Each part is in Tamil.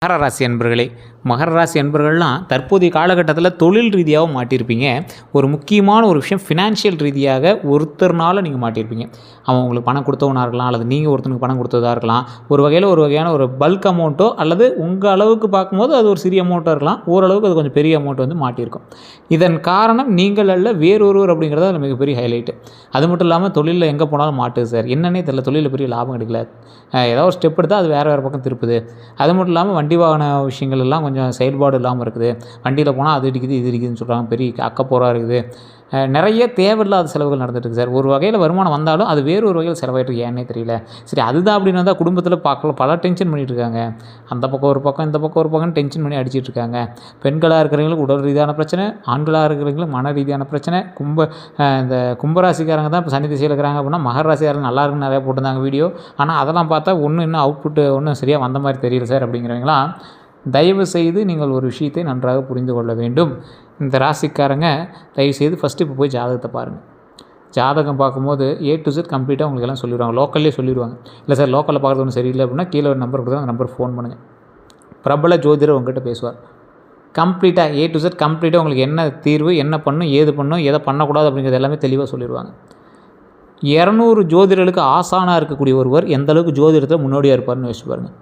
மகர ராசி அன்பர்களே, மகர ராசி அன்பர்கள்லாம் தற்போதைய காலகட்டத்தில் தொழில் ரீதியாகவும் மாட்டியிருப்பீங்க. ஒரு முக்கியமான ஒரு விஷயம் ஃபினான்ஷியல் ரீதியாக ஒருத்தர்னால நீங்கள் மாட்டியிருப்பீங்க. அவன் உங்களுக்கு பணம் கொடுத்தவனாக இருக்கலாம், அல்லது நீங்கள் ஒருத்தனுக்கு பணம் கொடுத்ததாக இருக்கலாம். ஒரு வகையான ஒரு பல்க் அமௌண்ட்டோ அல்லது உங்கள் அளவுக்கு பார்க்கும்போது அது ஒரு சிறிய அமௌண்ட்டாக இருக்கலாம். ஓரளவுக்கு அது கொஞ்சம் பெரிய அமௌண்ட் வந்து மாட்டியிருக்கும். இதன் காரணம் நீங்கள் அல்ல வேறொருவர் அப்படிங்கிறது அது மிகப்பெரிய ஹைலைட்டு. அது மட்டும் இல்லாமல் தொழிலில் எங்கே போனாலும் மாட்டுது சார். என்னன்னே தெரியல, தொழிலில் பெரிய லாபம் கிடைக்கல. ஏதாவது ஒரு ஸ்டெப் எடுத்தால் அது வேறு பக்கம் திருப்புது. அது மட்டும் இல்லாமல் வண்டி வாகன விஷயங்கள் எல்லாம் கொஞ்சம் செயல்பாடு இல்லாமல் இருக்குது. வண்டியில் போனால் அது இடிக்குது இது இடிக்குதுன்னு சொல்கிறாங்க. பெரிய அக்கப்போராக இருக்குது. நிறைய தேவையில்லாத செலவுகள் நடந்துகிட்ருக்கு சார். ஒரு வகையில் வருமானம் வந்தாலும் அது வேறு ஒரு வகையில் செலவாயிட்டு ஏன்னே தெரியல. சரி, அதுதான் அப்படின்னு வந்தால் குடும்பத்தில் பல டென்ஷன் பண்ணிகிட்டு இருக்காங்க. அந்த பக்கம் ஒரு பக்கம் இந்த பக்கம் ஒரு பக்கம் டென்ஷன் பண்ணி அடிச்சிட்டு இருக்காங்க. பெண்களாக இருக்கிறவங்களுக்கு உடல் ரீதியான பிரச்சனை, ஆண்களாக இருக்கிறவங்களுக்கு மன ரீதியான பிரச்சனை. இந்த கும்பராசிக்காரங்க தான் இப்போ சனி திசையில் இருக்கிறாங்க அப்படின்னா மகர ராசிக்காரங்க நல்லா இருக்குன்னு நிறையா போட்டிருந்தாங்க வீடியோ. ஆனால் அதெல்லாம் பார்த்தா இன்னும் அவுட்புட்டு ஒன்றும் சரியாக வந்த மாதிரி தெரியல சார் அப்படிங்கிறவங்களாம் தயவு செய்து நீங்கள் ஒரு விஷயத்தை நன்றாக புரிந்து கொள்ள வேண்டும். இந்த ராசிக்காரங்க தயவுசெய்து ஃபஸ்ட்டு இப்போ போய் ஜாதகத்தை பாருங்கள். ஜாதகம் பார்க்கும்போது A to Z கம்ப்ளீட்டாக உங்களுக்கு எல்லாம் சொல்லிடுவாங்க. லோக்கல்லே சொல்லிடுவாங்க. இல்லை சார் லோக்கலில் பார்க்குறது ஒன்றும் சரியில்லை அப்படின்னா கீழே ஒரு நம்பர் கொடுத்தா அந்த நம்பர் ஃபோன் பண்ணுங்கள். பிரபல ஜோதிடர் உங்கள்கிட்ட பேசுவார். கம்ப்ளீட்டாக A to Z கம்ப்ளீட்டாக உங்களுக்கு என்ன தீர்வு, என்ன பண்ணணும், ஏது பண்ணணும், எதை பண்ணக்கூடாது அப்படிங்கிறது எல்லாமே தெளிவாக சொல்லிடுவாங்க. 200 ஜோதிடர்களுக்கு ஆசானாக இருக்கக்கூடிய ஒருவர் எந்தளவுக்கு ஜோதிடத்தில் முன்னோடியாக இருப்பார்னு யோசிச்சு பாருங்கள்.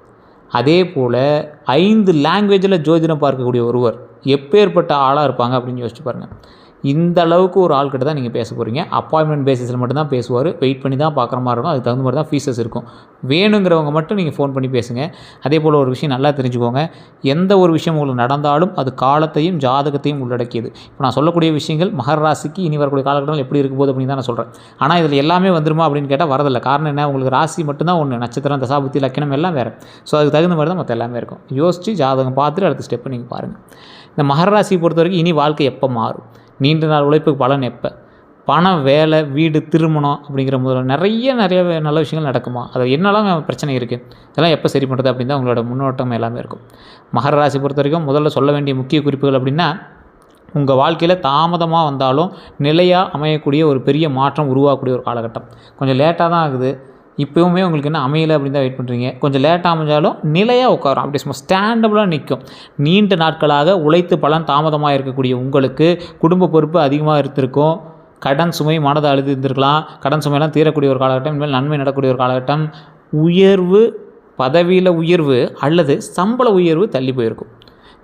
அதே போல் 5 லாங்குவேஜில் ஜோதிடம் பார்க்கக்கூடிய ஒருவர் எப்பேற்பட்ட ஆளாக இருப்பாங்க அப்படின்னு யோசிச்சு பாருங்கள். இந்த அளவுக்கு ஒரு ஆள்கிட்ட தான் நீங்கள் பேச போகிறீங்க. அப்பாயின்மெண்ட் பேசிஸில் மட்டும்தான் பேசுவார். வெயிட் பண்ணி தான் பார்க்குற மாதிரி இருக்கும். அதுக்கு தகுந்த மாதிரி தான் ஃபீஸஸ் இருக்கும். வேணுங்கிறவங்க மட்டும் நீங்கள் ஃபோன் பண்ணி பேசுங்க. அதே போல் ஒரு விஷயம் நல்லா தெரிஞ்சுக்கோங்க. எந்த ஒரு விஷயம் உங்களுக்கு நடந்தாலும் அது காலத்தையும் ஜாதகத்தையும் உள்ளடக்கியது. இப்போ நான் சொல்லக்கூடிய விஷயங்கள் மகர ராசிக்கு இனி வரக்கூடிய காலகட்டங்கள் எப்படி இருக்கும் போது அப்படின்னு தான் நான் சொல்கிறேன். ஆனால் இதில் எல்லாமே வந்துருமா அப்படின்னு கேட்டால் வரதில்லை. காரணம் என்ன, உங்களுக்கு ராசி மட்டும்தான் ஒன்று, நட்சத்திரம் தசாபுத்தி லக்கணம் எல்லாம் வேறு. ஸோ அதுக்கு தகுந்த மாதிரி தான் மற்ற எல்லாமே இருக்கும். யோசித்து ஜாதகம் பார்த்துட்டு அடுத்த ஸ்டெப்பை நீங்கள் பாருங்கள். இந்த மகர ராசியை பொறுத்த வரைக்கும் இனி வாழ்க்கை எப்போ மாறும், நீண்ட நாள் உழைப்புக்கு பலன் எப்போ, பணம், வேலை, வீடு, திருமணம் அப்படிங்கிற முதல்ல நிறைய நல்ல விஷயங்கள் நடக்குமா, அது என்னெல்லாம் பிரச்சனை இருக்குது, இதெல்லாம் எப்போ சரி பண்ணுறது அப்படின்னு தான் உங்களோட முன்னோட்டம் எல்லாமே இருக்கும். மகர ராசி பொறுத்த வரைக்கும் முதல்ல சொல்ல வேண்டிய முக்கிய குறிப்புகள் அப்படின்னா, உங்கள் வாழ்க்கையில் தாமதமாக வந்தாலும் நிலையாக அமையக்கூடிய ஒரு பெரிய மாற்றம் உருவாகக்கூடிய ஒரு காலகட்டம். கொஞ்சம் லேட்டாக தான் ஆகுது, இப்போவுமே உங்களுக்கு என்ன அமையலை அப்படின்னு தான் வெயிட் பண்ணுறீங்க. கொஞ்சம் லேட்டாக அமைஞ்சாலும் நிலையாக உட்காரும், அப்படி சும்மா ஸ்டாண்டபிளாக நிற்கும். நீண்ட நாட்களாக உழைத்து பலன் தாமதமாக இருக்கக்கூடிய உங்களுக்கு குடும்ப பொறுப்பு அதிகமாக இருந்திருக்கும். கடன் சுமை மனதை அழுது இருந்திருக்கலாம். கடன் சுமையெல்லாம் தீரக்கூடிய ஒரு காலகட்டம், இனிமேல் நன்மை நடக்கக்கூடிய ஒரு காலகட்டம். உயர்வு, பதவியில் உயர்வு அல்லது சம்பள உயர்வு தள்ளி போயிருக்கும்.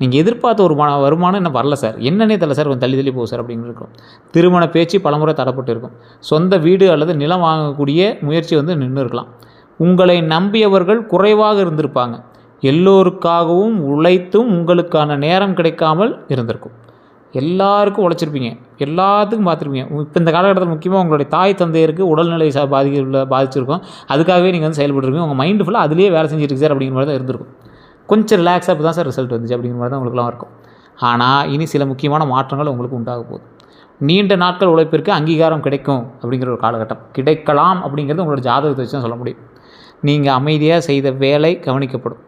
நீங்கள் எதிர்பார்த்த ஒரு வருமானம் இன்னும் வரல சார், என்னன்னே தெரியல சார், கொஞ்சம் தள்ளி போகும் சார் அப்படின்னு இருக்கும். திருமண பேச்சு பலமுறை தடப்பட்டு இருக்கும். சொந்த வீடு அல்லது நிலம் வாங்கக்கூடிய முயற்சி வந்து நின்று இருக்கலாம். உங்களை நம்பியவர்கள் குறைவாக இருந்திருப்பாங்க. எல்லோருக்காகவும் உழைத்தும் உங்களுக்கான நேரம் கிடைக்காமல் இருந்திருக்கும். எல்லாருக்கும் உழைச்சிருப்பீங்க, எல்லாத்துக்கும் பார்த்துருப்பீங்க. இப்போ இந்த காலகட்டத்தில் முக்கியமாக உங்களுடைய தாய் தந்தையருக்கு உடல்நிலை பாதிச்சிருக்கும். அதுக்காகவே நீங்கள் வந்து செயல்பட்டுருப்பீங்க. உங்கள் மைண்டு ஃபுல்லாக அதிலேயே வேலை செஞ்சுருக்கு சார் அப்படிங்கிற மாதிரி தான் இருந்திருக்கும். கொஞ்சம் ரிலாக்ஸாக இப்போ தான் சார் ரிசல்ட் வந்துச்சு அப்படிங்கிற மாதிரி தான் உங்களுக்குலாம் இருக்கும். ஆனால் இனி சில முக்கியமான மாற்றங்கள் உங்களுக்கு உண்டாக போகுது. நீண்ட நாட்கள் உழைப்பிற்கு அங்கீகாரம் கிடைக்கும் அப்படிங்கிற ஒரு காலகட்டம் கிடைக்கலாம் அப்படிங்கிறது உங்களோட ஜாதகத்தை வச்சு தான் சொல்ல முடியும். நீங்கள் அமைதியாக செய்த வேலை கவனிக்கப்படும்.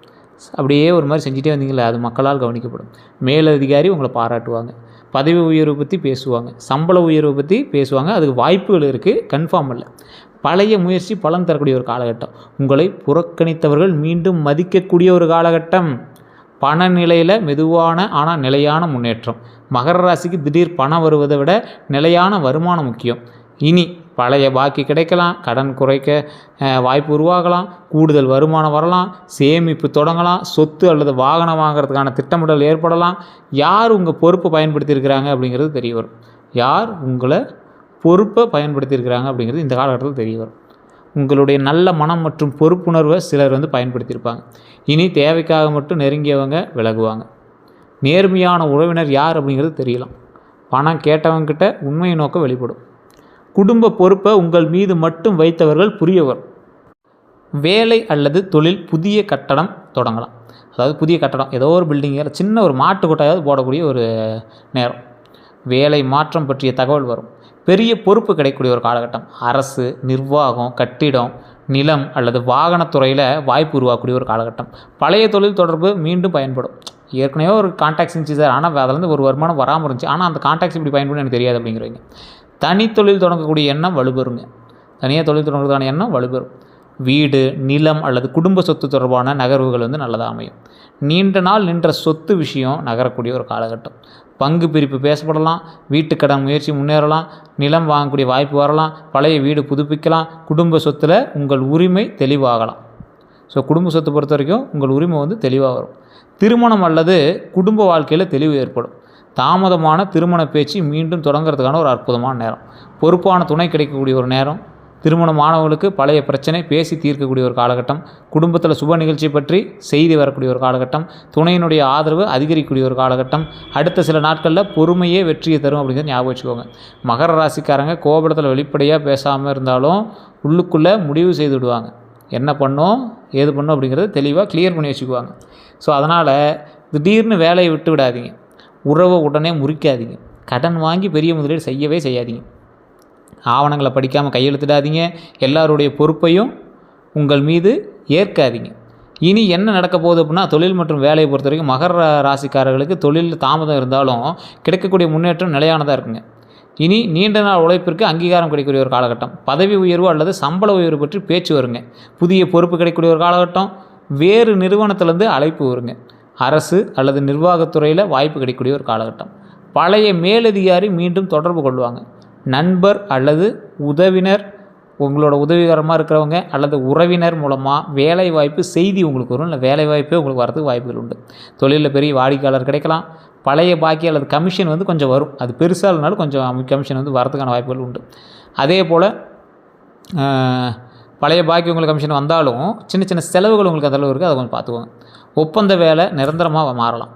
அப்படியே ஒரு மாதிரி செஞ்சுட்டே வந்தீங்களே, அது மக்களால் கவனிக்கப்படும். மேலதிகாரி உங்களை பாராட்டுவாங்க. பதவி உயர்வை பற்றி பேசுவாங்க, சம்பள உயர்வை பற்றி பேசுவாங்க. அதுக்கு வாய்ப்புகள் இருக்குது, கன்ஃபார்ம் இல்லை. பழைய முயற்சி பலன் தரக்கூடிய ஒரு காலகட்டம். உங்களை புறக்கணித்தவர்கள் மீண்டும் மதிக்கக்கூடிய ஒரு காலகட்டம். பண நிலையில் மெதுவான ஆனால் நிலையான முன்னேற்றம். மகர ராசிக்கு திடீர் பணம் வருவதை விட நிலையான வருமானம் முக்கியம். இனி பழைய பாக்கி கிடைக்கலாம், கடன் குறைக்க வாய்ப்பு உருவாகலாம், கூடுதல் வருமானம் வரலாம், சேமிப்பு தொடங்கலாம், சொத்து அல்லது வாகனம் வாங்கிறதுக்கான திட்டமிடல் ஏற்படலாம். யார் உங்கள் பொறுப்பை பயன்படுத்தியிருக்கிறாங்க அப்படிங்கிறது தெரிய வரும். யார் உங்களை பொறுப்பை பயன்படுத்தியிருக்கிறாங்க அப்படிங்கிறது இந்த காலகட்டத்தில் தெரிய வரும். உங்களுடைய நல்ல மனம் மற்றும் பொறுப்புணர்வை சிலர் வந்து பயன்படுத்தியிருப்பாங்க. இனி தேவைக்காக மட்டும் நெருங்கியவங்க விலகுவாங்க. நேர்மையான உறவினர் யார் அப்படிங்கிறது தெரியலாம். பணம் கேட்டவங்கக்கிட்ட உண்மை நோக்கம் வெளிப்படும். குடும்ப பொறுப்பை உங்கள் மீது மட்டும் வைத்தவர்கள் புரியவர். வேலை அல்லது தொழில் புதிய கட்டடம் தொடங்கலாம். அதாவது புதிய கட்டடம், ஏதோ ஒரு பில்டிங்கில் சின்ன ஒரு மாட்டு கொட்டாயாவது போடக்கூடிய ஒரு நேரம். வேலை மாற்றம் பற்றிய தகவல் வரும். பெரிய பொறுப்பு கிடைக்கக்கூடிய ஒரு காலகட்டம். அரசு, நிர்வாகம், கட்டிடம், நிலம் அல்லது வாகனத்துறையில் வாய்ப்பு உருவாக்கக்கூடிய ஒரு காலகட்டம். பழைய தொழில் தொடர்பு மீண்டும் பயன்படும். ஏற்கனவே ஒரு கான்டாக்ட்ஸ் இருந்துச்சு சார், ஆனால் அதிலேருந்து ஒரு வருமானம் வராமல் இருந்துச்சு, ஆனால் அந்த கான்டாக்ட்ஸ் இப்படி பயன்படும் எனக்கு தெரியாது அப்படிங்கிறவங்க தனித்தொழில் தொடங்கக்கூடிய எண்ணம் வலுப்பெறுங்க. தனியாக தொழில் தொடங்குறதுக்கான எண்ணம் வலுப்பெறும். வீடு, நிலம் அல்லது குடும்ப சொத்து தொடர்பான நகர்வுகள் வந்து நல்லதாக அமையும். நீண்ட நாள் நின்ற சொத்து விஷயம் நகரக்கூடிய ஒரு காலகட்டம். பங்கு பிரிப்பு பேசப்படலாம், வீட்டுக்கடன் முயற்சி முன்னேறலாம், நிலம் வாங்கக்கூடிய வாய்ப்பு வரலாம், பழைய வீடு புதுப்பிக்கலாம், குடும்ப சொத்தில் உங்கள் உரிமை தெளிவாகலாம். ஸோ குடும்ப சொத்தை பொறுத்த வரைக்கும் உங்கள் உரிமை வந்து தெளிவாக வரும். திருமணம் அல்லது குடும்ப வாழ்க்கையில் தெளிவு ஏற்படும். தாமதமான திருமண பேச்சு மீண்டும் தொடங்கிறதுக்கான ஒரு அற்புதமான நேரம். பொறுப்பான துணை கிடைக்கக்கூடிய ஒரு நேரம். திருமணமானவர்களுக்கு பழைய பிரச்சனை பேசி தீர்க்கக்கூடிய ஒரு காலகட்டம். குடும்பத்தில் சுப நிகழ்ச்சி பற்றி செய்தி வரக்கூடிய ஒரு காலகட்டம். துணையினுடைய ஆதரவு அதிகரிக்கக்கூடிய ஒரு காலகட்டம். அடுத்த சில நாட்களில் பொறுமையே வெற்றியை தரும் அப்படிங்கிறத ஞாபகம் வச்சுக்கோங்க. மகர ராசிக்காரங்க கோபத்தில் வெளிப்படையாக பேசாமல் இருந்தாலும் உள்ளுக்குள்ளே முடிவு செய்து விடுவாங்க. என்ன பண்ணோம் ஏது பண்ணோம் அப்படிங்கிறத தெளிவாக கிளியர் பண்ணி வச்சுக்குவாங்க. ஸோ அதனால் திடீர்னு வேலையை விட்டு விடாதீங்க. உறவை உடனே முறிக்காதீங்க. கடன் வாங்கி பெரிய முதலீடு செய்யவே செய்யாதீங்க. ஆவணங்களை படிக்காமல் கையெழுத்திடாதீங்க. எல்லாருடைய பொறுப்பையும் உங்கள் மீது ஏற்காதீங்க. இனி என்ன நடக்க போகுது அப்படின்னா, தொழில் மற்றும் வேலையை பொறுத்த வரைக்கும் மகர ராசிக்காரர்களுக்கு தொழிலில் தாமதம் இருந்தாலும் கிடைக்கக்கூடிய முன்னேற்றம் நிலையானதாக இருக்குங்க. இனி நீண்ட நாள் உழைப்பிற்கு அங்கீகாரம் கிடைக்கக்கூடிய ஒரு காலகட்டம். பதவி உயர்வு அல்லது சம்பள உயர்வு பற்றி பேச்சு வருங்க. புதிய பொறுப்பு கிடைக்கக்கூடிய ஒரு காலகட்டம். வேறு நிறுவனத்திலேருந்து அழைப்பு வருங்க. அரசு அல்லது நிர்வாகத்துறையில் வாய்ப்பு கிடைக்கக்கூடிய ஒரு காலகட்டம். பழைய மேலதிகாரி மீண்டும் தொடர்பு கொள்வாங்க. நண்பர் அல்லது உதவினர், உங்களோட உதவிகரமாக இருக்கிறவங்க அல்லது உறவினர் மூலமாக வேலை வாய்ப்பு செய்தி உங்களுக்கு வரும். இல்லை வேலை வாய்ப்பே உங்களுக்கு வரதுக்கு வாய்ப்புகள் உண்டு. தொழிலில் பெரிய வாடிக்கையாளர் கிடைக்கலாம். பழைய பாக்கி அல்லது கமிஷன் வந்து கொஞ்சம் வரும். அது பெருசாக இல்லைனாலும் கொஞ்சம் கமிஷன் வந்து வரதுக்கான வாய்ப்புகள் உண்டு. அதே போல் பழைய பாக்கி உங்களுக்கு கமிஷன் வந்தாலும் சின்ன சின்ன செலவுகள் உங்களுக்கு அதளவு இருக்குது. அதை கொஞ்சம் பார்த்துக்கோங்க. ஒப்பந்த வேலை நிரந்தரமாக மாறலாம்.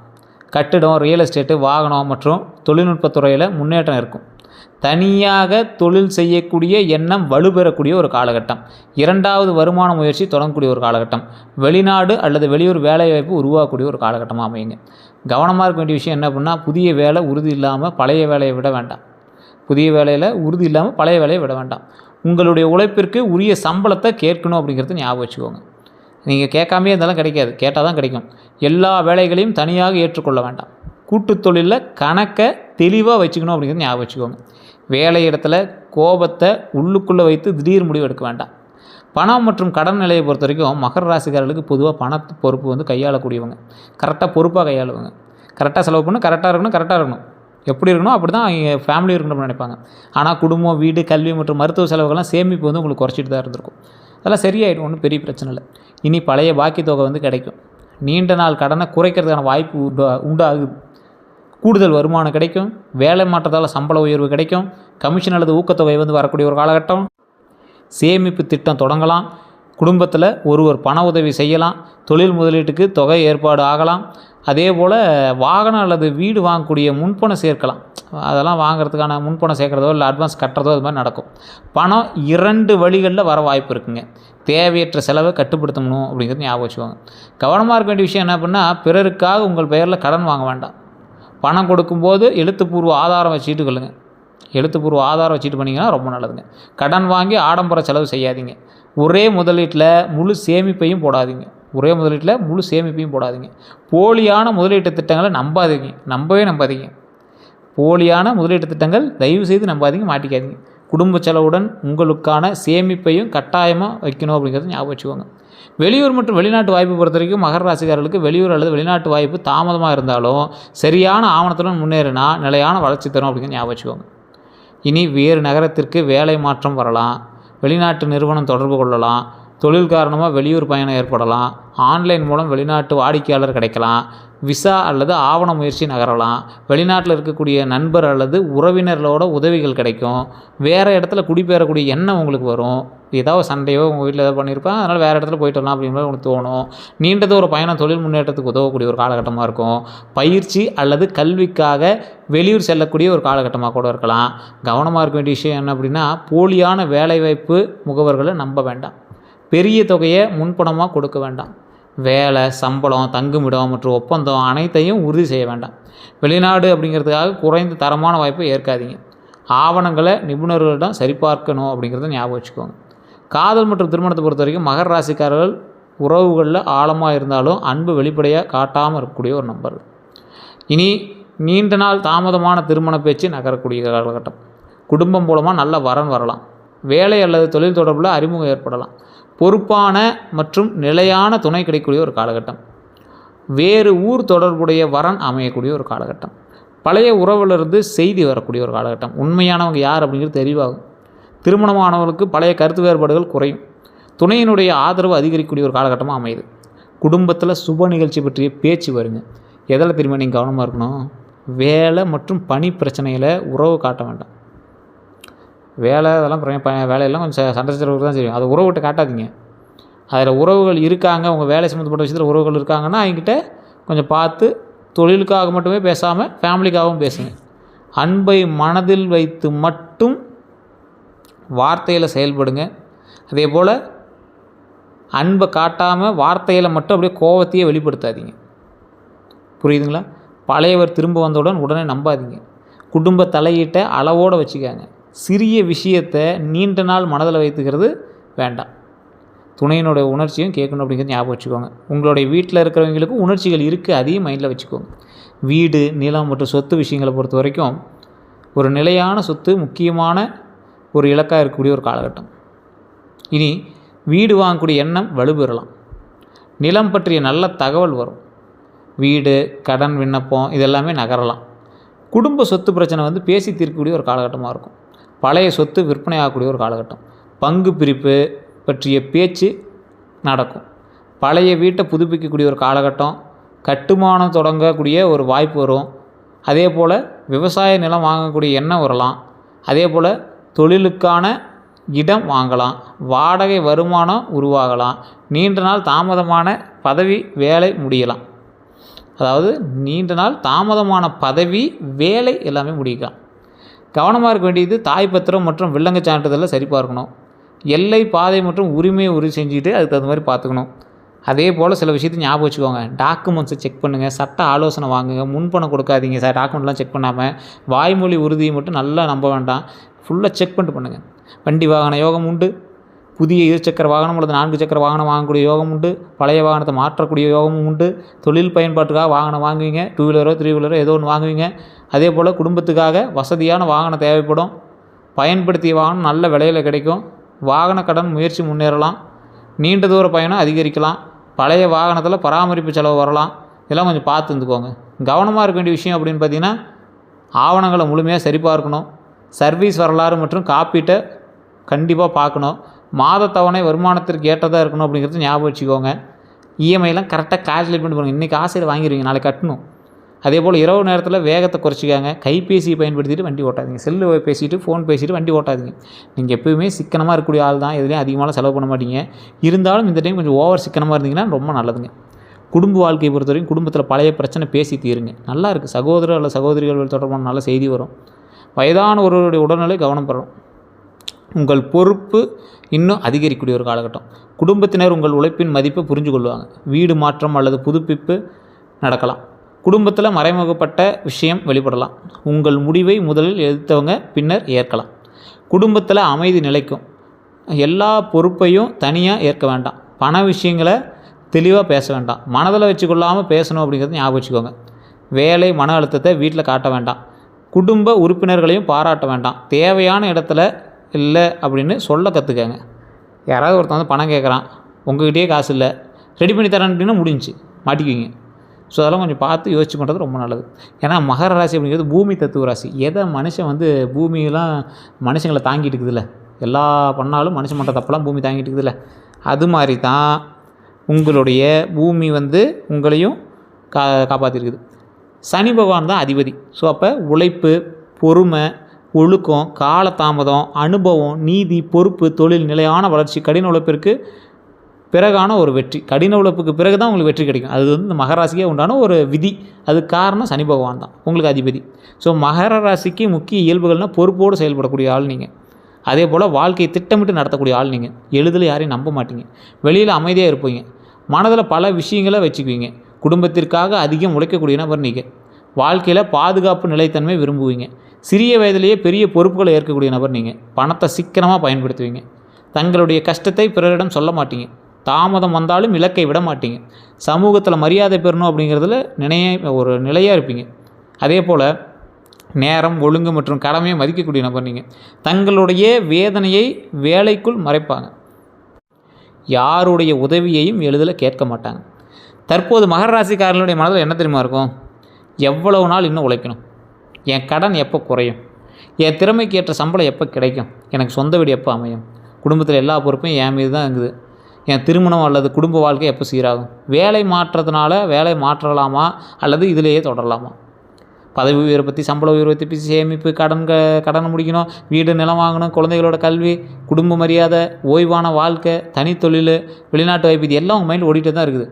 கட்டிடம், ரியல் எஸ்டேட்டு, வாகனம் மற்றும் தொழில்நுட்பத்துறையில் முன்னேற்றம் இருக்கும். தனியாக தொழில் செய்யக்கூடிய எண்ணம் வலுப்பெறக்கூடிய ஒரு காலகட்டம். இரண்டாவது வருமான முயற்சி தொடங்கக்கூடிய ஒரு காலகட்டம். வெளிநாடு அல்லது வெளியூர் வேலைவாய்ப்பு உருவாக்கக்கூடிய ஒரு காலகட்டமாக அமையுங்க. கவனமாக இருக்க வேண்டிய விஷயம் என்ன அப்படின்னா, புதிய வேலை உறுதி இல்லாமல் பழைய வேலையை விட வேண்டாம். புதிய வேலையில் உறுதி இல்லாமல் பழைய வேலையை விட வேண்டாம். உங்களுடைய உழைப்பிற்கு உரிய சம்பளத்தை கேட்கணும் அப்படிங்கிறது ஞாபகம் வச்சுக்கோங்க. நீங்கள் கேட்காமே இருந்தாலும் கிடைக்காது, கேட்டால் தான் கிடைக்கும். எல்லா வேலைகளையும் தனியாக ஏற்றுக்கொள்ள வேண்டாம். கூட்டுத் தொழிலில் கணக்கை தெளிவாக வச்சுக்கணும் அப்படிங்கிறது ஞாபகம் வச்சுக்கோங்க. வேலை இடத்துல கோபத்தை உள்ளுக்குள்ளே வைத்து திடீர் முடிவு எடுக்க வேண்டாம். பணம் மற்றும் கடன் நிலையை பொறுத்த வரைக்கும் மகர ராசிக்காரர்களுக்கு பொதுவாக பணத்து பொறுப்பு வந்து கையாளக்கூடியவங்க. கரெக்டாக பொறுப்பாக கையாளுவாங்க. கரெக்டாக செலவு பண்ணணும், கரெக்டாக இருக்கணும். எப்படி இருக்கணும் அப்படி தான் அவங்க ஃபேமிலி இருக்கணும்னு நினைப்பாங்க. ஆனால் குடும்பம், வீடு, கல்வி மற்றும் மருத்துவ செலவுகள்லாம் சேமிப்பு வந்து உங்களுக்கு குறைச்சிட்டு தான் இருந்திருக்கும். அதெல்லாம் சரியாயிடும், ஒன்றும் பெரிய பிரச்சனை இல்லை. இனி பழைய பாக்கி தொகை வந்து கிடைக்கும். நீண்ட நாள் கடனை குறைக்கிறதுக்கான வாய்ப்பு உண்டாகுது. கூடுதல் வருமானம் கிடைக்கும். வேலை மாற்றத்தால் சம்பள உயர்வு கிடைக்கும். கமிஷன் அல்லது ஊக்கத்தொகை வந்து வரக்கூடிய ஒரு காலகட்டம். சேமிப்பு திட்டம் தொடங்கலாம். குடும்பத்தில் ஒருவர் பண உதவி செய்யலாம். தொழில் முதலீட்டுக்கு தொகை ஏற்பாடு ஆகலாம். அதே போல் வாகனம் அல்லது வீடு வாங்கக்கூடிய முன்பணம் சேர்க்கலாம். அதெல்லாம் வாங்கிறதுக்கான முன்பணம் சேர்க்குறதோ இல்லை அட்வான்ஸ் கட்டுறதோ அது மாதிரி நடக்கும். பணம் 2 வழிகளில் வர வாய்ப்பு இருக்குங்க. தேவையற்ற செலவை கட்டுப்படுத்தணும் அப்படிங்கிறது ஞாபகம் வச்சுக்கோங்க. கவனமாக இருக்க வேண்டிய விஷயம் என்ன அப்படின்னா, பிறருக்காக உங்கள் பெயரில் கடன் வாங்க வேண்டாம். பணம் கொடுக்கும்போது எழுத்துப்பூர்வ ஆதாரம் வச்சுட்டு கொள்ளுங்க. எழுத்துப்பூர்வ ஆதாரம் வச்சுட்டு பண்ணிங்கன்னா ரொம்ப நல்லதுங்க. கடன் வாங்கி ஆடம்பர செலவு செய்யாதீங்க. ஒரே முதலீட்டில் முழு சேமிப்பையும் போடாதீங்க. போலியான முதலீட்டு திட்டங்களை நம்பவே. போலியான முதலீட்டு திட்டங்கள் தயவுசெய்து நம்பாதீங்க, மாட்டிக்காதீங்க. குடும்ப செலவுடன் உங்களுக்கான சேமிப்பையும் கட்டாயமாக வைக்கணும் அப்படிங்கிறது ஞாபகம் வச்சுக்கோங்க. வெளியூர் மற்றும் வெளிநாட்டு வாய்ப்பு பொறுத்த வரைக்கும் மகர ராசிக்காரர்களுக்கு வெளியூர் அல்லது வெளிநாட்டு வாய்ப்பு தாமதமாக இருந்தாலும் சரியான ஆவணத்துடன் முன்னேறினா நிலையான வளர்ச்சி தரும் அப்படிங்கிறது ஞாபகம் வச்சுக்கோங்க. இனி வேறு நகரத்திற்கு வேலை மாற்றம் வரலாம். வெளிநாட்டு நிறுவனம் தொடர்பு கொள்ளலாம். தொழில் காரணமாக வெளியூர் பயணம் ஏற்படலாம். ஆன்லைன் மூலம் வெளிநாட்டு வாடிக்கையாளர் கிடைக்கலாம். விசா அல்லது ஆவண முயற்சி நகரலாம். வெளிநாட்டில் இருக்கக்கூடிய நண்பர் அல்லது உறவினர்களோட உதவிகள் கிடைக்கும். வேறு இடத்துல குடிபெயரக்கூடிய எண்ணம் உங்களுக்கு வரும். ஏதாவது சண்டையோ உங்கள் வீட்டில் ஏதாவது பண்ணியிருப்பேன், அதனால் வேறு இடத்துல போயிட்டு வரலாம் அப்படிங்கிற உங்களுக்கு தோணும். நீண்டது ஒரு பயணம் தொழில் முன்னேற்றத்துக்கு உதவக்கூடிய ஒரு காலகட்டமாக இருக்கும். பயிற்சி அல்லது கல்விக்காக வெளியூர் செல்லக்கூடிய ஒரு காலகட்டமாக கூட இருக்கலாம். கவனமாக இருக்க வேண்டிய விஷயம் என்ன அப்படின்னா, போலியான வேலைவாய்ப்பு முகவர்களை நம்ப வேண்டாம். பெரிய தொகையை முன்பணமாக கொடுக்க வேண்டாம். வேலை, சம்பளம், தங்குமிடம் மற்றும் ஒப்பந்தம் அனைத்தையும் உறுதி செய்ய வேண்டாம். வெளிநாடு அப்படிங்கிறதுக்காக குறைந்த தரமான வாய்ப்பை ஏற்காதீங்க. ஆவணங்களை நிபுணர்களிடம் சரிபார்க்கணும் அப்படிங்கிறத ஞாபகம் வச்சுக்கோங்க. காதல் மற்றும் திருமணத்தை பொறுத்த வரைக்கும் மகர ராசிக்காரர்கள் உறவுகளில் ஆழமாக இருந்தாலும் அன்பு வெளிப்படையாக காட்டாமல் இருக்கக்கூடிய ஒரு நம்பர். இனி நீண்ட நாள் தாமதமான திருமண பேச்சு நகரக்கூடிய காலகட்டம். குடும்பம் மூலமாக நல்ல வரன் வரலாம். வேலை அல்லது தொழில் தொடர்பில் அறிமுகம் ஏற்படலாம். பொறுப்பான மற்றும் நிலையான துணை கிடைக்கக்கூடிய ஒரு காலகட்டம். வேறு ஊர் தொடர்புடைய வரன் அமையக்கூடிய ஒரு காலகட்டம். பழைய உறவிலிருந்து செய்தி வரக்கூடிய ஒரு காலகட்டம். உண்மையானவங்க யார் அப்படிங்கிறது தெளிவாகும். திருமணமானவர்களுக்கு பழைய கருத்து வேறுபாடுகள் குறையும். துணையினுடைய ஆதரவு அதிகரிக்கக்கூடிய ஒரு காலகட்டமாக அமையுது. குடும்பத்தில் சுப நிகழ்ச்சி பற்றிய பேச்சு வருங்க. எதில் திரும்ப நீங்கள் கவனமாக இருக்கணும், வேலை மற்றும் பணி பிரச்சனையில் உறவு காட்ட வேண்டாம். வேலை அதெல்லாம் வேலையெல்லாம் கொஞ்சம் சண்டை சச்சரவுக்கு தான் செய்யும். அதை உறவுகிட்ட காட்டாதீங்க. அதில் உறவுகள் இருக்காங்க, உங்கள் வேலை சம்மந்தப்பட்ட விஷயத்தில் உறவுகள் இருக்காங்கன்னா அவங்ககிட்ட கொஞ்சம் பார்த்து தொழிலுக்காக மட்டுமே பேசாமல் ஃபேமிலிக்காகவும் பேசுங்க. அன்பை மனதில் வைத்து மட்டும் வார்த்தையில் செயல்படுங்க. அதே போல் அன்பை காட்டாமல் வார்த்தையில் மட்டும் அப்படியே கோபத்தையே வெளிப்படுத்தாதீங்க. புரியுதுங்களா? பழையவர் திரும்ப வந்தவுடன் உடனே நம்பாதீங்க. குடும்ப தலையீட்டை அளவோடு வச்சுக்காங்க. சிறிய விஷயத்தை நீண்ட நாள் மனதில் வைத்துக்கிறது வேண்டாம். துணையினுடைய உணர்ச்சியும் கேட்கணும் அப்படிங்கிறது ஞாபகம் வச்சுக்கோங்க. உங்களுடைய வீட்டில் இருக்கிறவங்களுக்கும் உணர்ச்சிகள் இருக்குது, அதையும் மைண்டில் வச்சுக்கோங்க. வீடு, நிலம் மற்றும் சொத்து விஷயங்களை பொறுத்த வரைக்கும் ஒரு நிலையான சொத்து முக்கியமான ஒரு இலக்காக இருக்கக்கூடிய ஒரு காலகட்டம். இனி வீடு வாங்கக்கூடிய எண்ணம் வலுப்பெறலாம். நிலம் பற்றிய நல்ல தகவல் வரும். வீடு, கடன் விண்ணப்பம் இதெல்லாமே நகரலாம். குடும்ப சொத்து பிரச்சனை பேசி தீர்க்கக்கூடிய ஒரு காலகட்டமாக இருக்கும். பழைய சொத்து விற்பனை ஆகக்கூடிய ஒரு காலகட்டம். பங்கு பிரிப்பு பற்றிய பேச்சு நடக்கும். பழைய வீட்டை புதுப்பிக்கக்கூடிய ஒரு காலகட்டம். கட்டுமானம் தொடங்கக்கூடிய ஒரு வாய்ப்பு வரும். அதே போல் விவசாய நிலம் வாங்கக்கூடிய எண்ணம் வரலாம். அதே போல் தொழிலுக்கான இடம் வாங்கலாம். வாடகை வருமானம் உருவாகலாம். நீண்ட நாள் தாமதமான பதவி வேலை முடியலாம். அதாவது நீண்ட நாள் தாமதமான பதவி வேலை எல்லாமே முடிக்கலாம். கவனமாக இருக்க வேண்டியது தாய் பத்திரம் மற்றும் வில்லங்க சான்றிதழில் சரிபார்க்கணும். எல்லை, பாதை மற்றும் உரிமையை உறுதி செஞ்சுட்டு அதுக்கு தகுந்த மாதிரி பார்த்துக்கணும். அதே போல் சில விஷயத்தை ஞாபகம் வச்சுக்கோங்க. டாக்குமெண்ட்ஸை செக் பண்ணுங்கள். சட்ட ஆலோசனை வாங்குங்க. முன்பணம் கொடுக்காதீங்க. டாக்குமெண்ட்லாம் செக் பண்ணாமல் வாய்மொழி உறுதியை மட்டும் நல்லா நம்ப வேண்டாம். ஃபுல்லாக செக் பண்ணிட்டு பண்ணுங்கள். வண்டி வாகன யோகம் உண்டு. புதிய இருசக்கர வாகனம் அல்லது 4 சக்கர வாகனம் வாங்கக்கூடிய யோகம் உண்டு. பழைய வாகனத்தை மாற்றக்கூடிய யோகமும் உண்டு. தொழில் பயன்பாட்டுக்காக வாகனம் வாங்குவீங்க. 2 வீலரோ 3 வீலரோ ஏதோ ஒன்று வாங்குவீங்க. அதே போல் குடும்பத்துக்காக வசதியான வாகனம் தேவைப்படும். பயன்படுத்திய வாகனம் நல்ல விலையில் கிடைக்கும். வாகன கடன் முயற்சி முன்னேறலாம். நீண்ட தூர பயணம் அதிகரிக்கலாம். பழைய வாகனத்தில் பராமரிப்பு செலவு வரலாம். இதெல்லாம் கொஞ்சம் பார்த்து இருந்துக்கோங்க. கவனமாக இருக்க வேண்டிய விஷயம் அப்படின்னு பார்த்தீங்கன்னா, ஆவணங்களை முழுமையாக சரிபார்க்கணும். சர்வீஸ் வரலாறு மற்றும் காப்பீட்டை கண்டிப்பாக பார்க்கணும். மாத தவணை வருமானத்திற்கு ஏற்றதாக இருக்கணும் அப்படிங்கிறது ஞாபகம் வச்சுக்கோங்க. இஎம்ஐலாம் கரெக்டாக கால்குலேட் பண்ணி போடுங்க. இன்றைக்கி ஆசையில் வாங்கிடுவீங்க, நாளைக்கு கட்டணும். அதே போல் இரவு நேரத்தில் வேகத்தை குறைச்சிக்காங்க. கைபேசியை பயன்படுத்திட்டு வண்டி ஓட்டாதீங்க. செல்லு பேசிட்டு ஃபோன் பேசிட்டு வண்டி ஓட்டாதீங்க. நீங்கள் எப்போயுமே சிக்கனமாக இருக்கக்கூடிய ஆள் தான். எதுலேயும் அதிகமாக செலவு பண்ண மாட்டீங்க. இருந்தாலும் இந்த டைம் கொஞ்சம் ஓவர் சிக்கனமாக இருந்தீங்கன்னா ரொம்ப நல்லதுங்க. குடும்ப வாழ்க்கையை பொறுத்தவரைக்கும் குடும்பத்தில் பழைய பிரச்சனை பேசி தீருங்க. நல்லா இருக்குது. சகோதரர் அல்லது சகோதரிகள் தொடர்பான நல்ல செய்தி வரும். வயதான ஒருவருடைய உடல்நிலை கவனம் பெறும். உங்கள் பொறுப்பு இன்னும் அதிகரிக்கக்கூடிய ஒரு காலகட்டம். குடும்பத்தினர் உங்கள் உழைப்பின் மதிப்பை புரிஞ்சு கொள்வாங்க. வீடு மாற்றம் அல்லது புதுப்பிப்பு நடக்கலாம். குடும்பத்தில் மறைமுகப்பட்ட விஷயம் வெளிப்படலாம். உங்கள் முடிவை முதலில் எதிர்த்தவங்க பின்னர் ஏற்கலாம். குடும்பத்தில் அமைதி நிலைக்கும். எல்லா பொறுப்பையும் தனியாக ஏற்க வேண்டாம். பண விஷயங்களை தெளிவாக பேச வேண்டாம். மனதில் வச்சுக்கொள்ளாமல் பேசணும் அப்படிங்கிறது ஞாபகம் வச்சுக்கோங்க. வேலை, மன அழுத்தத்தை வீட்டில் காட்ட வேண்டாம். குடும்ப உறுப்பினர்களையும் பாராட்ட வேண்டாம். தேவையான இடத்துல இல்லை அப்படின்னு சொல்ல கற்றுக்கங்க. யாராவது ஒருத்தன் பணம் கேட்குறான், உங்கள்கிட்டயே காசு இல்லை, ரெடி பண்ணி தரேன் அப்படின்னா முடிஞ்சு மாட்டிக்குவீங்க. ஸோ அதெல்லாம் கொஞ்சம் பார்த்து யோசிச்சு பண்ணுறது ரொம்ப நல்லது. ஏன்னா மகர ராசி அப்படிங்கிறது பூமி தத்துவ ராசி. எதை மனுஷன் பூமியெல்லாம் மனுஷங்களை தாங்கிட்டு இருக்குதுல்ல, எல்லா பண்ணாலும் மனுஷன் பண்ணுற தப்பெல்லாம் பூமி தாங்கிட்டு இருக்குதுல்ல, அது மாதிரி தான் உங்களுடைய பூமி உங்களையும் காப்பாற்றிருக்குது. சனி பகவான் தான் அதிபதி. ஸோ அப்போ உழைப்பு, பொறுமை, ஒழுக்கம், காலதாமதம், அனுபவம், நீதி, பொறுப்பு, தொழில், நிலையான வளர்ச்சி, கடின உழைப்பிற்கு பிறகான ஒரு வெற்றி. கடின உழைப்புக்கு பிறகு தான் உங்களுக்கு வெற்றி கிடைக்கும். அது இந்த மகராசிக்கே உண்டான ஒரு விதி. அதுக்கு காரணம் சனி பகவான் தான் உங்களுக்கு அதிபதி. ஸோ மகர ராசிக்கு முக்கிய இயல்புகள்னால் பொறுப்போடு செயல்படக்கூடிய ஆள் நீங்கள். அதே போல் வாழ்க்கையை திட்டமிட்டு நடத்தக்கூடிய ஆள் நீங்கள். எளிதில் யாரையும் நம்ப மாட்டீங்க. வெளியில் அமைதியாக இருப்பீங்க. மனதில் பல விஷயங்களை வச்சுக்குவீங்க. குடும்பத்திற்காக அதிகம் உழைக்கக்கூடிய நபர் நீங்கள். வாழ்க்கையில் பாதுகாப்பு, நிலைத்தன்மை விரும்புவீங்க. சிறிய வயதிலேயே பெரிய பொறுப்புகளை ஏற்கக்கூடிய நபர் நீங்கள். பணத்தை சிக்கனமாக பயன்படுத்துவீங்க. தங்களுடைய கஷ்டத்தை பிறரிடம் சொல்ல மாட்டீங்க. தாமதம் வந்தாலும் இலக்கை விட மாட்டீங்க. சமூகத்தில் மரியாதை பெறணும் அப்படிங்கிறதுல ஒரு நிலையாக இருப்பீங்க. அதே போல் நேரம், ஒழுங்கு மற்றும் கடமையை மதிக்கக்கூடிய நபர் நீங்கள். தங்களுடைய வேதனையை வேலைக்குள் மறைப்பாங்க. யாருடைய உதவியையும் எளிதில் கேட்க மாட்டாங்க. தற்போது மகர ராசிக்காரர்களுடைய மனதில் என்ன தெரியுமா இருக்கும்? எவ்வளவு நாள் இன்னும் உழைக்கணும், என் கடன் எப்போ குறையும், என் திறமைக்கு ஏற்ற சம்பளம் எப்போ கிடைக்கும், எனக்கு சொந்த வீடு எப்போ அமையும், குடும்பத்தில் எல்லா பொறுப்பும் என் மீது தான் இருக்குது, என் திருமணம் அல்லது குடும்ப வாழ்க்கை எப்போ சீராகும், வேலை மாற்றத்தினால வேலை மாற்றலாமா அல்லது இதிலேயே தொடரலாமா, பதவி உயர்வை பற்றி, சம்பள உயர்வை பற்றி, சேமிப்பு, கடனை முடிக்கணும், வீடு நிலம் வாங்கணும், குழந்தைகளோட கல்வி, குடும்ப மரியாதை, ஓய்வான வாழ்க்கை, தனித்தொழில், வெளிநாட்டு வாய்ப்பு, இது எல்லாம் உங்கள் மைண்டில் ஓடிட்டே தான் இருக்குது.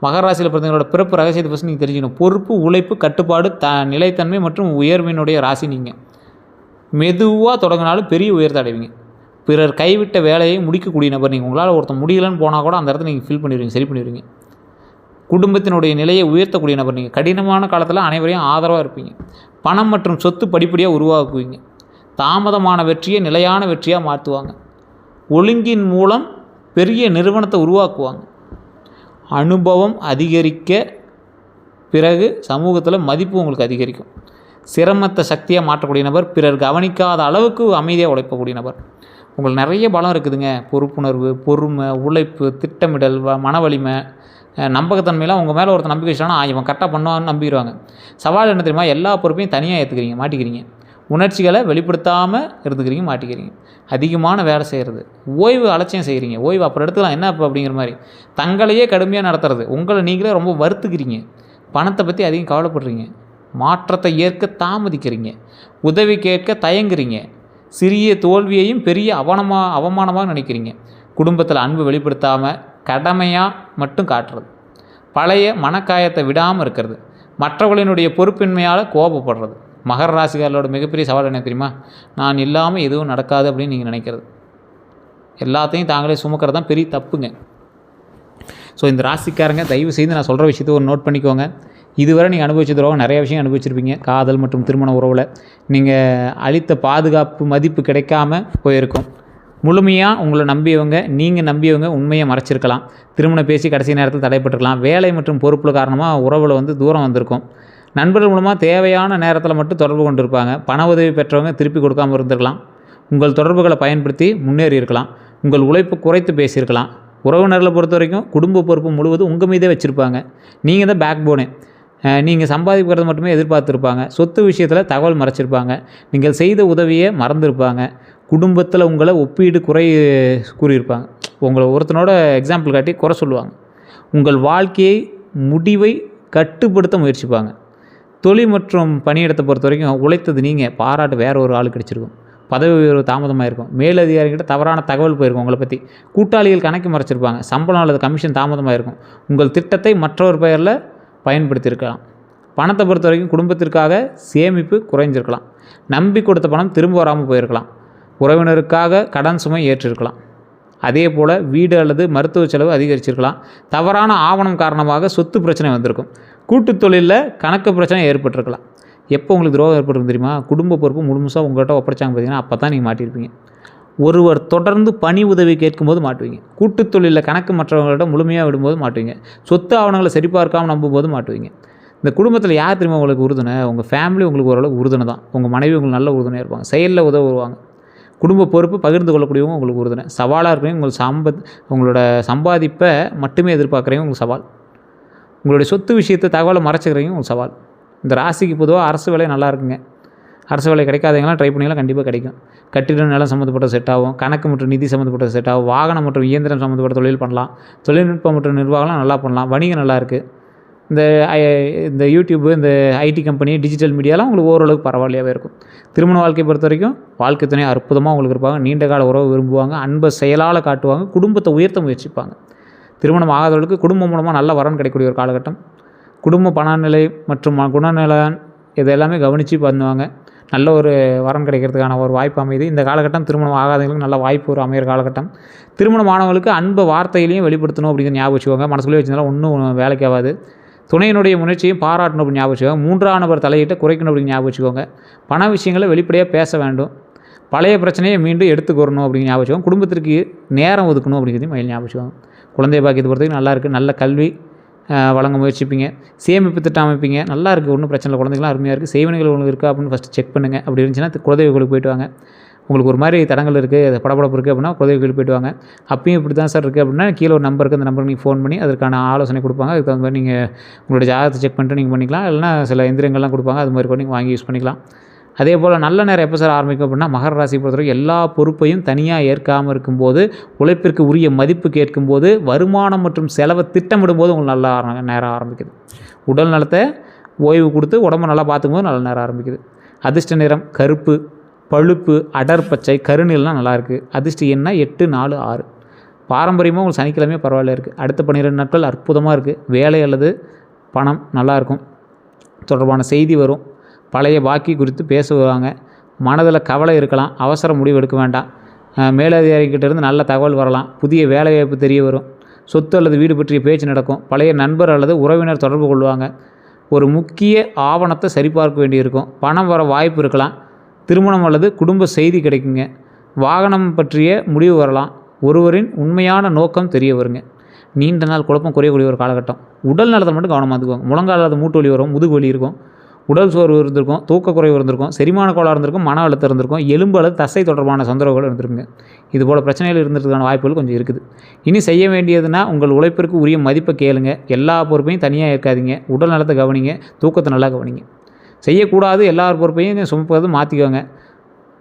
மகர ராசியில் பிறந்தவங்களோட பிறப்பு ரகசியத்தை ஃபஸ்ட் நீங்கள் தெரிஞ்சுக்கணும். பொறுப்பு, உழைப்பு, கட்டுப்பாடு, நிலைத்தன்மை மற்றும் உயர்வினுடைய ராசி. நீங்கள் மெதுவாக தொடங்கினாலும் பெரிய உயர்த்தை அடைவீங்க. பிறர் கைவிட்ட வேலையை முடிக்கக்கூடிய நபர் நீங்கள். உங்களால் ஒருத்தர் முடியலன்னு போனால் கூட அந்த இடத்துல நீங்கள் ஃபில் பண்ணிடுவீங்க, சரி பண்ணிடுவீங்க. குடும்பத்தினுடைய நிலையை உயர்த்தக்கூடிய நபர் நீங்கள். கடினமான காலத்தில் அனைவரையும் ஆதரவாக இருப்பீங்க. பணம் மற்றும் சொத்து படிப்படியாக உருவாக்குவீங்க. தாமதமான வெற்றியை நிலையான வெற்றியாக மாற்றுவாங்க. ஒழுங்கின் மூலம் பெரிய நிறுவனத்தை உருவாக்குவாங்க. அனுபவம் அதிகரிக்க பிறகு சமூகத்தில் மதிப்பு உங்களுக்கு அதிகரிக்கும். சிரமத்தை சக்தியாக மாற்றக்கூடிய நபர். பிறர் கவனிக்காத அளவுக்கு அமைதியாக உழைக்கக்கூடிய நபர். உங்களுக்கு நிறைய பலம் இருக்குதுங்க. பொறுப்புணர்வு, பொறுமை, உழைப்பு, திட்டமிடல், மன வலிமை, நம்பகத்தன்மையெல்லாம் உங்கள் மேலே ஒருத்தர் நம்பிக்கை வச்சானா இவன் கரெக்டாக பண்ணுவான்னு நம்பிடுவாங்க. சவால் என்ன தெரியுமா? எல்லா பொறுப்பையும் தனியாக ஏற்றுக்கிறீங்க, மாட்டிக்கிறீங்க. உணர்ச்சிகளை வெளிப்படுத்தாமல் இருந்துக்கிறீங்க, மாட்டிக்கிறீங்க. அதிகமான வேலை செய்கிறது, ஓய்வு அலட்சியம் செய்கிறீங்க. ஓய்வு அப்புறம் எடுத்துக்கலாம், என்ன இப்போ அப்படிங்கிற மாதிரி தங்களையே கடுமையாக நடத்துறது. உங்களை நீங்களே ரொம்ப வருத்துக்கிறீங்க. பணத்தை பற்றி அதிகம் கவலைப்படுறீங்க. மாற்றத்தை ஏற்க தாமதிக்கிறீங்க. உதவி கேட்க தயங்குறீங்க. சிறிய தோல்வியையும் பெரிய அவமானமாக நினைக்கிறீங்க. குடும்பத்தில் அன்பு வெளிப்படுத்தாமல் கடமையாக மட்டும் காட்டுறது. பழைய மனக்காயத்தை விடாமல் இருக்கிறது. மற்றவர்களினுடைய பொறுப்பின்மையால் கோபப்படுறது. மகர ராசிக்காரர்களோட மிகப்பெரிய சவால் என்ன தெரியுமா? நான் இல்லாமல் எதுவும் நடக்காது அப்படின்னு நீங்கள் நினைக்கிறது. எல்லாத்தையும் தாங்களே சுமக்கிறது தான் பெரிய தப்புங்க. ஸோ இந்த ராசிக்காரங்க தயவு செய்து நான் சொல்கிற விஷயத்தை ஒரு நோட் பண்ணிக்கோங்க. இதுவரை நீங்கள் அனுபவிச்ச துரோகம் நிறைய விஷயம் அனுபவிச்சிருப்பீங்க. காதல் மற்றும் திருமண உறவில் நீங்கள் அளித்த பாதுகாப்பு மதிப்பு கிடைக்காம போயிருக்கும். முழுமையாக உங்களை நம்பியவங்க, நீங்கள் நம்பியவங்க உண்மையை மறைச்சிருக்கலாம். திருமணம் பேசி கடைசி நேரத்தில் தடைப்பட்டிருக்கலாம். வேலை மற்றும் பொறுப்பில் காரணமாக உறவில் தூரம் வந்திருக்கும். நண்பர்கள் மூலமாக தேவையான நேரத்தில் மட்டும் தொடர்பு கொண்டிருப்பாங்க. பண உதவி பெற்றவங்க திருப்பி கொடுக்காமல் இருந்திருக்கலாம். உங்கள் தொடர்புகளை பயன்படுத்தி முன்னேறி இருக்கலாம். உங்கள் உழைப்பு குறைத்து பேசியிருக்கலாம். உறவினர்களை பொறுத்த வரைக்கும் குடும்ப பொறுப்பு முழுவதும் உங்கள் மீதே வச்சுருப்பாங்க. நீங்கள் தான் பேக் போனு. நீங்கள் சம்பாதிக்கிறத மட்டுமே எதிர்பார்த்துருப்பாங்க. சொத்து விஷயத்தில் தகவல் மறைச்சிருப்பாங்க. நீங்கள் செய்த உதவியை மறந்துருப்பாங்க. குடும்பத்தில் உங்களை ஒப்பீடு கூறியிருப்பாங்க. உங்களை ஒருத்தனோட எக்ஸாம்பிள் காட்டி குறை சொல்லுவாங்க. உங்கள் வாழ்க்கையை முடிவை கட்டுப்படுத்த முயற்சிப்பாங்க. தொழில் மற்றும் பணியிடத்தை பொறுத்த வரைக்கும் உழைத்தது நீங்கள், பாராட்டு வேறு ஒரு ஆள் கிடச்சிருக்கும். பதவி உயர்வு தாமதமாக இருக்கும். மேலதிகாரிகிட்ட தவறான தகவல் போயிருக்கும் உங்களை பற்றி. கூட்டாளிகள் கணக்கு மறைச்சிருப்பாங்க. சம்பளம் அல்லது கமிஷன் தாமதமாக இருக்கும். உங்கள் திட்டத்தை மற்றொரு பெயரில் பயன்படுத்தியிருக்கலாம். பணத்தை பொறுத்த வரைக்கும் குடும்பத்திற்காக சேமிப்பு குறைஞ்சிருக்கலாம். நம்பி கொடுத்த பணம் திரும்ப வராமல் போயிருக்கலாம். உறவினருக்காக கடன் சுமை ஏற்றிருக்கலாம். அதே போல் வீடு அல்லது மருத்துவ செலவு அதிகரிச்சிருக்கலாம். தவறான ஆவணம் காரணமாக சொத்து பிரச்சனை வந்திருக்கும். கூட்டுத் தொழிலில் கணக்கு பிரச்சனை ஏற்பட்டிருக்கலாம். எப்போ உங்களுக்கு துரோகம் ஏற்பட்டிருக்கு தெரியுமா? குடும்ப பொறுப்பு முழுசாக உங்கள்கிட்ட ஒப்படைச்சாங்க பார்த்தீங்கன்னா அப்போ தான் நீங்கள் மாட்டியிருப்பீங்க. ஒருவர் தொடர்ந்து பணி உதவி கேட்கும்போது மாட்டுவீங்க. கூட்டுத் தொழிலில் கணக்கு மற்றவங்கள்ட்ட முழுமையாக விடும்போது மாட்டுவீங்க. சொத்து ஆவணங்களை சரிபார்க்காமல் நம்பும்போது மாட்டுவீங்க. இந்த குடும்பத்தில் யார் தெரியுமா உங்களுக்கு உறுதுணை? உங்கள் ஃபேமிலி உங்களுக்கு ஓரளவுக்கு உறுதுணை தான். உங்கள் மனைவி உங்களுக்கு நல்ல உறுதுணையாக இருப்பாங்க. செயலில் உதவுவாங்க. குடும்ப பொறுப்பு பகிர்ந்து கொள்ளக்கூடியவங்க உங்களுக்கு உறுதுணை. சவாலாக இருக்கிறவங்க உங்களோட சம்பாதிப்பை மட்டுமே எதிர்பார்க்குறவங்க உங்களுக்கு சவால். உங்களுடைய சொத்து விஷயத்தை தகவலை மறைச்சிக்கிறவங்க உங்களுக்கு சவால். இந்த ராசிக்கு பொதுவாக அரசு வேலை நல்லா இருக்குங்க. அரசு வேலை கிடைக்காதவங்களாம் ட்ரை பண்ணிங்களாம் கண்டிப்பாக கிடைக்கும். கட்டிடம் நிலம் சம்மந்தப்பட்ட செட் ஆகும். கணக்கு மற்றும் நிதி சம்மந்தப்பட்ட செட் ஆகும். வாகனம் மற்றும் இயந்திரம் சம்மந்தப்பட்ட தொழில் பண்ணலாம். தொழில்நுட்பம் மற்றும் நிர்வாகம்லாம் நல்லா பண்ணலாம். வணிகம் நல்லா இருக்குது. இந்த யூடியூப்பு, இந்த ஐடி கம்பெனி, டிஜிட்டல் மீடியாலாம் உங்களுக்கு ஓரளவுக்கு பரவாயில்லையாகவே இருக்கும். திருமண வாழ்க்கையை பொறுத்த வரைக்கும் வாழ்க்கை துணை அற்புதமாக உங்களுக்கு இருப்பாங்க. நீண்ட கால உறவு விரும்புவாங்க. அன்பை செயலால் காட்டுவாங்க. குடும்பத்தை உயர்த்த முயற்சிப்பாங்க. திருமணம் ஆகாதவர்களுக்கு குடும்பம் மூலமாக நல்ல வரன் கிடைக்கக்கூடிய ஒரு காலகட்டம். குடும்ப பணநிலை மற்றும் குணநலன் இது எல்லாமே கவனித்து பண்ணுவாங்க. நல்ல ஒரு வரன் கிடைக்கிறதுக்கான ஒரு வாய்ப்பு அமையுது. இந்த காலகட்டம் திருமணம் ஆகாதவங்களுக்கு நல்ல வாய்ப்பு ஒரு அமைகிற காலகட்டம். திருமணமானவங்களுக்கு அன்பை வார்த்தையிலையும் வெளிப்படுத்தணும் அப்படிங்கிற ஞாபகம் வச்சுக்கோங்க. மனசுக்குள்ளே வச்சுருந்தாலும் ஒன்றும் வேலைக்கு ஆகாது. துணையினுடைய முயற்சியும் பாராட்டணும் அப்படின்னு ஞாபகம் வச்சுக்கோங்க. மூன்றாம் நபர் தலையிட்ட குறைக்கணும் அப்படின்னு ஞாபகம் வச்சுக்கோங்க. பண விஷயங்களை வெளிப்படையாக பேச வேண்டும். பழைய பிரச்சனையை மீண்டும் எடுத்துக்கொள்ளணும் அப்படின்னு ஞாபகம் வச்சுக்கோங்க. குடும்பத்திற்கு நேரம் ஒதுக்கணும் அப்படிங்கிறதையும் மயில் ஞாபகம் வச்சுக்கோங்க. குழந்தை பாக்கியத்தை பொறுத்தவரைக்கும் நல்லா இருக்குது. நல்ல கல்வி வழங்க முயற்சிப்பீங்க. சேமிப்பு திட்டம் அமைப்பீங்க. நல்லா இருக்குது, ஒன்றும் பிரச்சனை இல்லை. குழந்தைங்களாம் அருமையாக இருக்குது. செய்வனைகள் உங்களுக்கு இருக்கா அப்படின்னு ஃபஸ்ட்டு செக் பண்ணுங்கள். அப்படி இருந்துச்சுன்னா குலதெய்வங்களுக்கு போய்ட்டு வாங்க. உங்களுக்கு ஒரு மாதிரி தடங்கள் இருக்குது, படபடப்பு இருக்குது அப்படின்னா குலதெய்வ கோயில் போய்ட்டு வாங்க. அப்பயும் இப்படி தான் சார் இருக்குது அப்படின்னா கீழே ஒரு நம்பர் இருக்குது, அந்த நம்பருக்கு நீங்கள் ஃபோன் பண்ணி அதற்கான ஆலோசனை கொடுப்பாங்க. அதுக்கு தகுந்த மாதிரி நீங்கள் உங்களோட ஜாதகத்தை செக் பண்ணிட்டு நீங்கள் பண்ணிக்கலாம். இல்லைனா சில எந்திரங்கள்லாம் கொடுப்பாங்க, அது மாதிரி கூட நீங்கள் வாங்கி யூஸ் பண்ணிக்கலாம். அதே போல் நல்ல நேரம் எப்போ சார் ஆரம்பிக்கும் அப்படின்னா மகர ராசி பொறுத்தவரைக்கும் எல்லா பொறுப்பையும் தனியாக ஏற்காமல் இருக்கும்போது, உழைப்பிற்கு உரிய மதிப்பு கேட்கும்போது, வருமானம் மற்றும் செலவை திட்டமிடும்போது உங்களுக்கு நல்ல நேரம் ஆரம்பிக்குது. உடல் நலத்தை ஓய்வு கொடுத்து உடம்பை நல்லா பார்த்துக்கும்போது நல்ல நேரம் ஆரம்பிக்குது. அதிர்ஷ்ட நிறம் கருப்பு, பழுப்பு, அடர்பச்சை, கருநீலாம் நல்லாயிருக்கு. அதிர்ஷ்ட எண்ணா 8, 4, 6. பாரம்பரியமாக உங்களுக்கு சனிக்கிழமையே பரவாயில்ல இருக்குது. அடுத்த 12 நாட்கள் அற்புதமாக இருக்குது. வேலை அல்லது பணம் நல்லாயிருக்கும் தொடர்பான செய்தி வரும். பழைய பாக்கி குறித்து பேசுவாங்க. மனதில் கவலை இருக்கலாம், அவசர முடிவு எடுக்க வேண்டாம். மேலதிகாரிகிட்டேருந்து நல்ல தகவல் வரலாம். புதிய வேலைவாய்ப்பு தெரிய வரும். சொத்து அல்லது வீடு பற்றிய பேச்சு நடக்கும். பழைய நண்பர் அல்லது உறவினர் தொடர்பு கொள்வாங்க. ஒரு முக்கிய ஆவணத்தை சரிபார்க்க வேண்டியிருக்கும். பணம் வர வாய்ப்பு இருக்கலாம். திருமணம் அல்லது குடும்ப செய்தி கிடைக்குங்க. வாகனம் பற்றிய முடிவு வரலாம். ஒருவரின் உண்மையான நோக்கம் தெரிய வருங்க. நீண்ட நாள் குழப்பம் குறையக்கூடிய ஒரு காலகட்டம். உடல் நலத்தை மட்டும் கவனமாக இருந்துக்குவாங்க. முழங்கால் அல்லது மூட்டு வலி வரும், முதுகு வலி இருக்கும், உடல் சோர்வு இருந்திருக்கும், தூக்கக்குறைவு இருந்திருக்கும், செரிமான கோளாறு இருந்திருக்கும், மன அழுத்தம் இருந்திருக்கும், எலும்பு அல்லது தசை தொடர்பான தொந்தரவுகள் இருந்திருக்குங்க. இதுபோல் பிரச்சனைகள் இருந்ததுக்கான வாய்ப்புகள் கொஞ்சம் இருக்குது. இனி செய்ய வேண்டியதுன்னா உங்கள் உழைப்பிற்கு உரிய மதிப்பை கேளுங்க. எல்லா பொறுப்பையும் தனியாக இருக்காதீங்க. உடல் நலத்தை கவனிங்க, தூக்கத்தை நல்லா கவனிங்க. செய்யக்கூடாது எல்லா பொறுப்பையும் சுமப்பது மாற்றிக்கோங்க.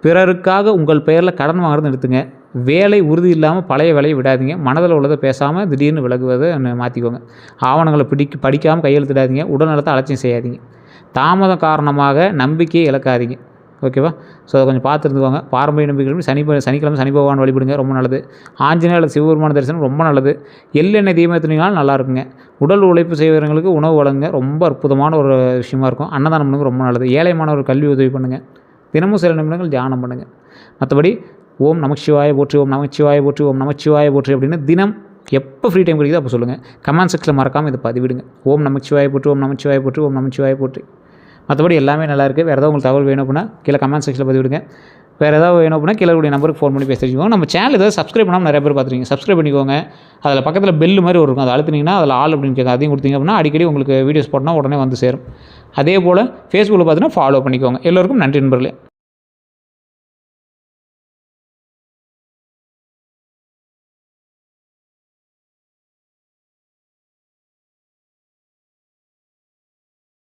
பிறருக்காக உங்கள் பெயரில் கடன் வாங்குறது நிறுத்துங்க. வேலை உறுதி இல்லாமல் பழைய வேலையை விடாதீங்க. மனதில் உள்ளதை பேசாமல் திடீர்னு விலகுவதை மாற்றிக்கோங்க. ஆவணங்களை படிக்காமல் கையெழுத்திடாதீங்க. உடல் நலத்தை அலட்சியம் செய்யாதீங்க. தாமதம் காரணமாக நம்பிக்கையை இழக்காதீங்க. ஓகேவா? ஸோ அதை கொஞ்சம் பார்த்துருந்துக்கோங்க. பாரம்பரிய நம்பிக்கைகள் சனிக்கிழமை சனி பகவான் வழிபடுங்க, ரொம்ப நல்லது. ஆஞ்சநேயர் அல்லது சிவபெருமான தரிசனம் ரொம்ப நல்லது. எள்ளெண்ணெய் தீபம் ஏற்றினீங்கனாலும் நல்லா இருக்குங்க. உடல் உழைப்பு செய்வர்களுக்கு உணவு வழங்குங்க, ரொம்ப அற்புதமான ஒரு விஷயமா இருக்கும். அன்னதானம் பண்ணுங்க, ரொம்ப நல்லது. ஏழை மாணவர் கல்வி உதவி பண்ணுங்கள். தினமும் சில நிமிடங்கள் தியானம் பண்ணுங்கள். மற்றபடி ஓம் நமச்சிவாய போற்றி, ஓம் நமச்சிவாய போற்றி, ஓம் நமச்சிவாய போற்றி அப்படின்னு தினம் எப்போ ஃப்ரீ டைம் கிடைக்குதோ அப்போ சொல்லுங்கள். கமெண்ட் செக்ஷனில் மறக்காமல் இதை பதிவிடுங்க. ஓம் நமச்சிவாய போற்றி, ஓம் நமச்சிவாய போற்றி, ஓம் நமச்சிவாய போற்றி. மற்றபடி எல்லாமே நல்லாயிருக்கு. வேறு ஏதாவது உங்களுக்கு தகவல் வேணும் அப்படின்னா கீழே கமெண்ட் செக்ஷனில் பதிவிடுங்க. வேறு ஏதாவது வேணும் அப்படின்னா கீழே கூடிய நம்பருக்கு ஃபோன் பண்ணி பேசிக்கோங்க. நம்ம சேனல் ஏதாவது சப்ஸ்கிரைப் பண்ணாமல் நிறைய பேர் பார்த்துருக்கீங்க. சப்ஸ்கிரைப் பண்ணிக்கோங்க. அதில் பக்கத்தில் பெல் மாதிரி ஒரு இருக்கும், அதை அழுத்தினீங்கன்னா அதில் ஆல் அப்படின்னு கேட்கும். அதையும் கொடுத்தீங்க அப்படின்னா அடிக்கடி உங்களுக்கு வீடியோஸ் போட்டோன்னா உடனே வந்து சேரும். அதே போல் ஃபேஸ்புக்கில் பார்த்தீங்கன்னா ஃபாலோ பண்ணிக்கோங்க. எல்லோருக்கும் நன்றி நண்பர்களே.